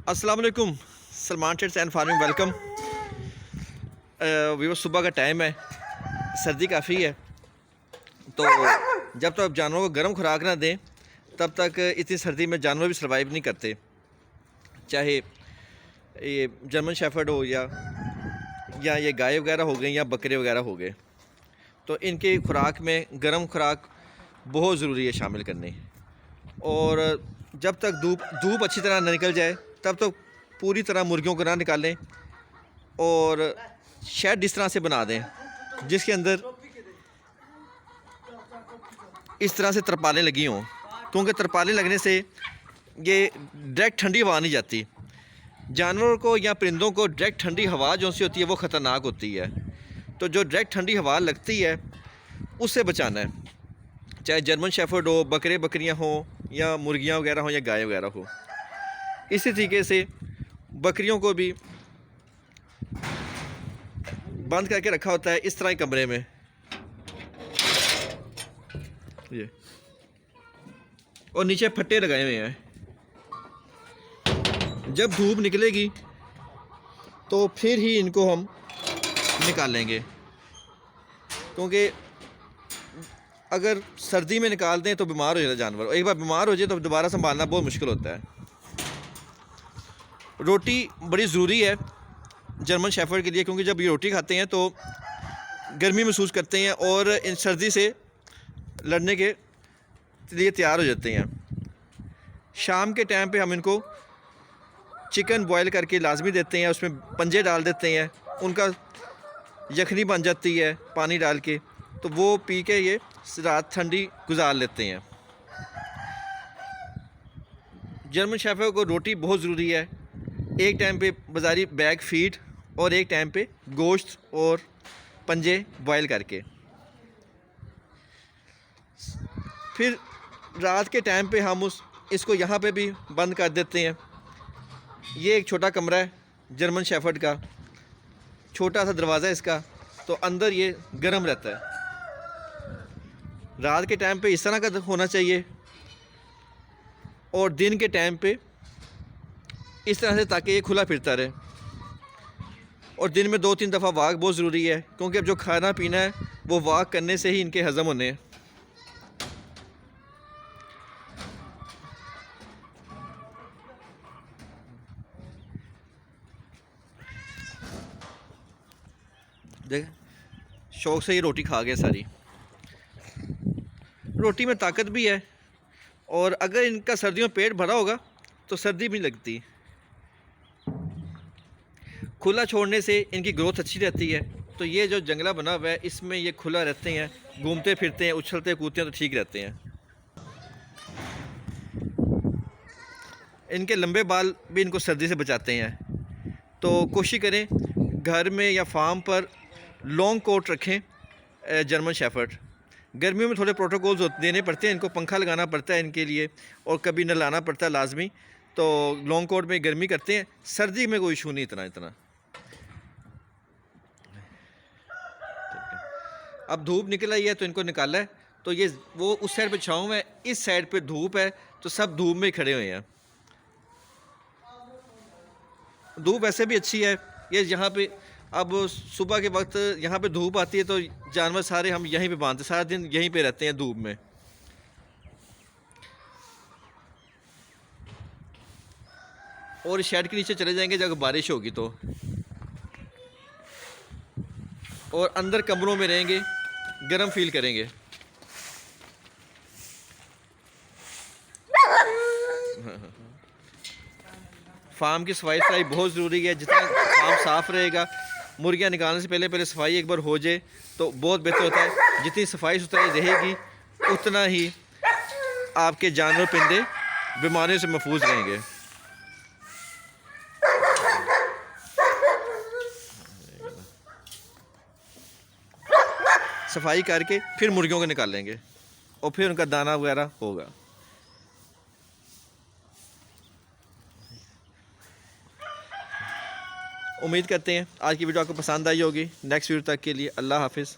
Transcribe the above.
अस्सलाम वालेकुम। Salman trades and farming welcome. वो सुबह का टाइम है, सर्दी काफ़ी है, तो जब तक आप जानवरों को गर्म खुराक ना दें तब तक इतनी सर्दी में जानवर भी सर्वाइव नहीं करते। चाहे ये जर्मन शेफर्ड हो या ये गाय वगैरह हो गई या बकरे वगैरह हो गए, तो इनके खुराक में गर्म खुराक बहुत ज़रूरी है शामिल करनी। और जब तक धूप अच्छी तरह ना निकल जाए तब तक पूरी तरह मुर्गियों को ना निकालें और शेड इस तरह से बना दें जिसके अंदर इस तरह से तरपालें लगी हों, क्योंकि तरपालें लगने से ये डायरेक्ट ठंडी हवा नहीं जाती। जानवरों को या परिंदों को डायरेक्ट ठंडी हवा जो सी होती है वो ख़तरनाक होती है, तो जो डायरेक्ट ठंडी हवा लगती है उससे बचाना है। चाहे जर्मन शेफर्ड हो, बकरे बकरियां हों या मुर्गियां वगैरह हों या गाय वगैरह हो। इसी तरीके से बकरियों को भी बंद करके रखा होता है इस तरह के कमरे में, ये और नीचे फट्टे लगाए हुए हैं। जब धूप निकलेगी तो फिर ही इनको हम निकालेंगे, क्योंकि अगर सर्दी में निकाल दें तो बीमार हो जाता है जानवर। एक बार बीमार हो जाए तो दोबारा संभालना बहुत मुश्किल होता है। रोटी बड़ी ज़रूरी है जर्मन शेफर्ड के लिए, क्योंकि जब ये रोटी खाते हैं तो गर्मी महसूस करते हैं और इन सर्दी से लड़ने के लिए तैयार हो जाते हैं। शाम के टाइम पे हम इनको चिकन बॉयल करके लाजमी देते हैं, उसमें पंजे डाल देते हैं, उनका यखनी बन जाती है पानी डाल के, तो वो पी के ये रात ठंडी गुजार लेते हैं। जर्मन शेफर्ड को रोटी बहुत ज़रूरी है, एक टाइम पे बाज़ारी बैग फीड और एक टाइम पे गोश्त और पंजे बॉयल करके। फिर रात के टाइम पे हम इसको यहाँ पे भी बंद कर देते हैं। ये एक छोटा कमरा है जर्मन शेफर्ड का, छोटा सा दरवाज़ा है इसका, तो अंदर ये गर्म रहता है। रात के टाइम पे इस तरह का होना चाहिए और दिन के टाइम पे इस तरह से, ताकि ये खुला फिरता रहे। और दिन में 2-3 दफ़ा वॉक बहुत ज़रूरी है, क्योंकि अब जो खाना पीना है वो वॉक करने से ही इनके हज़म होने हैं। देख शौक़ से ये रोटी खा गए सारी। रोटी में ताकत भी है, और अगर इनका सर्दियों में पेट भरा होगा तो सर्दी भी लगती। खुला छोड़ने से इनकी ग्रोथ अच्छी रहती है। तो ये जो जंगला बना हुआ है इसमें ये खुला रहते हैं, घूमते फिरते हैं, उछलते कूदते हैं, तो ठीक रहते हैं। इनके लंबे बाल भी इनको सर्दी से बचाते हैं, तो कोशिश करें घर में या फार्म पर लॉन्ग कोट रखें जर्मन शेफर्ड। गर्मियों में थोड़े प्रोटोकॉल्स देने पड़ते हैं, इनको पंखा लगाना पड़ता है इनके लिए, और कभी नहलाना पड़ता है लाजमी, तो लॉन्ग कोट में गर्मी करते हैं। सर्दी में कोई इशू नहीं इतना। अब धूप निकल आई है तो इनको निकाला है, तो ये वो उस साइड पे छाँव है, इस साइड पे धूप है, तो सब धूप में ही खड़े हुए हैं। धूप वैसे भी अच्छी है ये यहाँ पे। अब सुबह के वक्त यहाँ पे धूप आती है तो जानवर सारे हम यहीं पे बांधते, सारा दिन यहीं पे रहते हैं धूप में। और शेड के नीचे चले जाएंगे जब बारिश होगी तो, और अंदर कमरों में रहेंगे, गर्म फील करेंगे। फार्म की सफाई बहुत ज़रूरी है। जितना फार्म साफ़ रहेगा, मुर्गियाँ निकालने से पहले सफाई एक बार हो जाए तो बहुत बेहतर होता है। जितनी सफाई सुथराई रहेगी उतना ही आपके जानवर परिंदे बीमारियों से महफूज रहेंगे। सफाई करके फिर मुर्गियों को निकालेंगे और फिर उनका दाना वगैरह होगा। उम्मीद करते हैं आज की वीडियो आपको पसंद आई होगी। नेक्स्ट वीडियो तक के लिए अल्लाह हाफिज़।